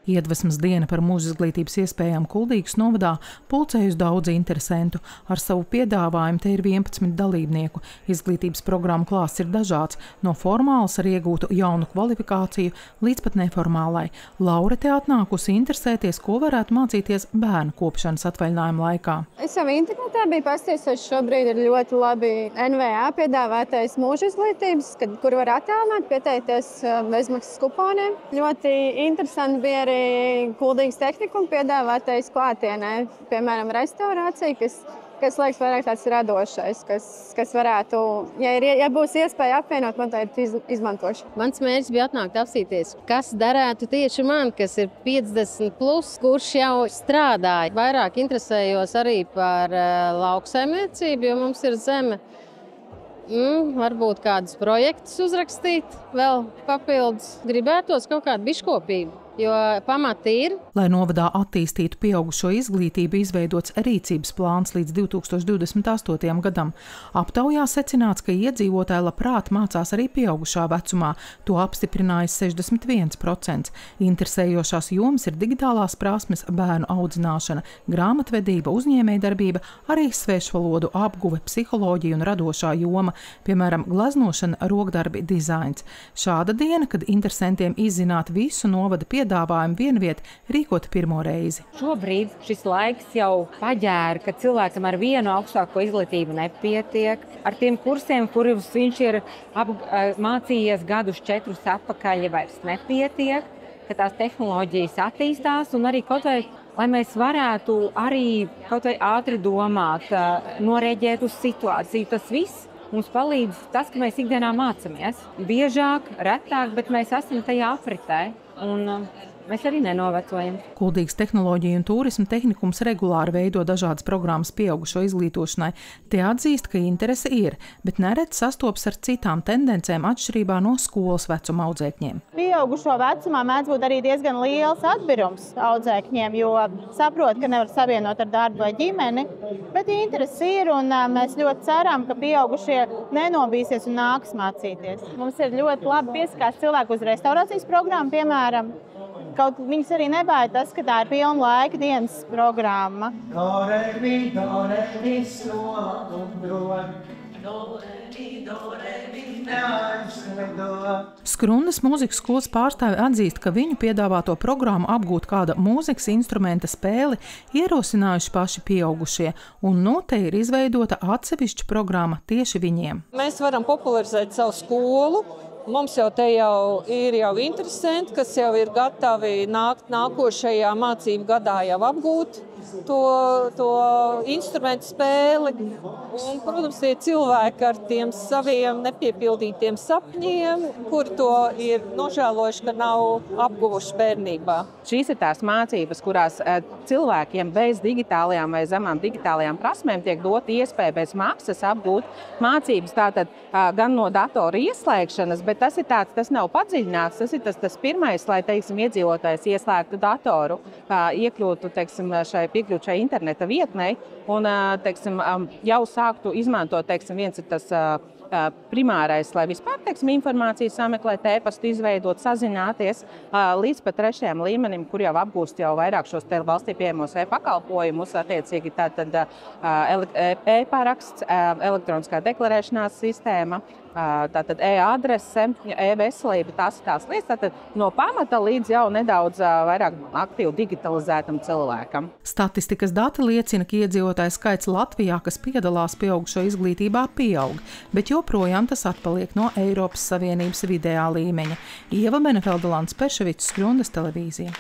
Iedvesmas diena par mūža izglītības iespējām Kuldīgas novadā pulcējusi daudz interesentu. Ar savu piedāvājumu te ir 11 dalībnieku. Izglītības programmu klāsts ir dažāds, no formālas ar iegūtu jaunu kvalifikāciju līdz pat neformālai. Laura te atnākusi interesēties, ko varētu mācīties bērnu kopšanas atvaļinājuma laikā. Es jau internetā biju paskatījusies, šobrīd ir ļoti labi NVA piedāvātais mūža izglītības, kur var attālināt, pieteikties bezmaksas kuponiem. Ļoti interesanti bija arī Kuldīgas tehnikuma piedāvātais klātienē, piemēram, restaurācija, kas liekas vairāk tāds radošais, kas varētu, ja būs iespēja apvienot, man tā ir izmantoša. Mans mērķis bija atnākt apsīties, kas derētu tieši man, kas ir 50+, kurš jau strādāja. Vairāk interesējos arī par lauksaimniecību, jo mums ir zeme. Varbūt kādus projektus uzrakstīt, vēl papildus. Gribētos kaut kādu biškopību, jo pamati ir. Lai novadā attīstītu pieaugušo izglītību, izveidots rīcības plāns līdz 2028. gadam. Aptaujā secināts, ka iedzīvotāji labprāt mācās arī pieaugušā vecumā. To apstiprinājis 61%. Interesējošās jomas ir digitālās prasmes, bērnu audzināšana, grāmatvedība, uzņēmējdarbība, arī svešvalodu apguve, psiholoģija un radošā joma, piemēram, gleznošana, rokdarbi, dizains. Šāda diena, kad interesantiem izzināt visu novada piedāvājumu vienviet, rīkot pirmo reizi. Šobrīd šis laiks jau paģēra, ka cilvēkam ar vienu augstāko izglītību nepietiek. Ar tiem kursiem, kurus viņš ir mācījies gadus 4 atpakaļ, vairs nepietiek, ka tās tehnoloģijas attīstās un arī kaut vai, lai mēs varētu arī kaut vai ātri domāt, noreaģēt uz situāciju. Tas viss mums palīdz tas, ka mēs ikdienā mācāmies. Biežāk, retāk, bet mēs esam tajā apritē. Un mēs arī nenovecojam. Kuldīgas tehnoloģija un turisma tehnikums regulāri veido dažādas programmas pieaugušo izglītošanai. Te atzīst, ka interese ir, bet nereti sastopas ar citām tendencēm atšķirībā no skolas vecuma audzēkņiem. Pieaugušo vecumā mēdz būt arī diezgan liels atbirums audzēkņiem, jo saprot, ka nevar savienot ar darbu vai ģimeni, bet interese ir un mēs ļoti ceram, ka pieaugušie nenobīsies un nāks mācīties. Mums ir ļoti labi piesakās cilvēku uz restaurācijas programmu, piemēram. Kaut viņus arī nebāja tas, ka tā ir pilna laika dienas programma. Skrundas mūzikas skolas pārstāvi atzīst, ka viņu piedāvāto programmu apgūt kāda mūzikas instrumenta spēli ierosinājuši paši pieaugušie, un te ir izveidota atsevišķa programma tieši viņiem. Mēs varam popularizēt savu skolu. Mums jau te ir interesanti, kas jau ir gatavi nākošajā mācību gadā jau apgūt to instrumentu spēli. Un, protams, ir cilvēki ar tiem saviem nepiepildītiem sapņiem, kuri to ir nožēlojuši, ka nav apguvuši bērnībā. Šīs ir tās mācības, kurās cilvēkiem bez digitālajām vai zemām digitālajām prasmēm tiek dota iespēja bez maksas apgūt mācības tātad gan no datora ieslēgšanas, bet tas nav padziļināts. Tas ir tas pirmais, lai, iedzīvotājs ieslēgtu datoru, iekļūtu, piekļūt šai interneta vietnei un, jau sāktu izmantot, viens ir tas primārais, lai vispār, informāciju sameklēt, e-pastu izveidot, sazināties, līdz pat 3. līmenim, kur jau apgūst jau vairāk šos valstī pieejamos e-pakalpojumus, attiecīgi tātad e-paraksts, elektroniskā deklarēšanās sistēma, tātad e-adrese, e-veselība, tās lietas, tātad no pamata līdz jau nedaudz vairāk aktīvi digitalizētam cilvēkam. Statistikas dati liecina, ka iedzīvotāju skaits Latvijā, kas piedalās pieaugušo izglītībā, pieaug, bet joprojām tas atpaliek no Eiropas Savienības vidējā līmeņa. Ieva Benefelda, Lants Perševics, Skrundas televīzija.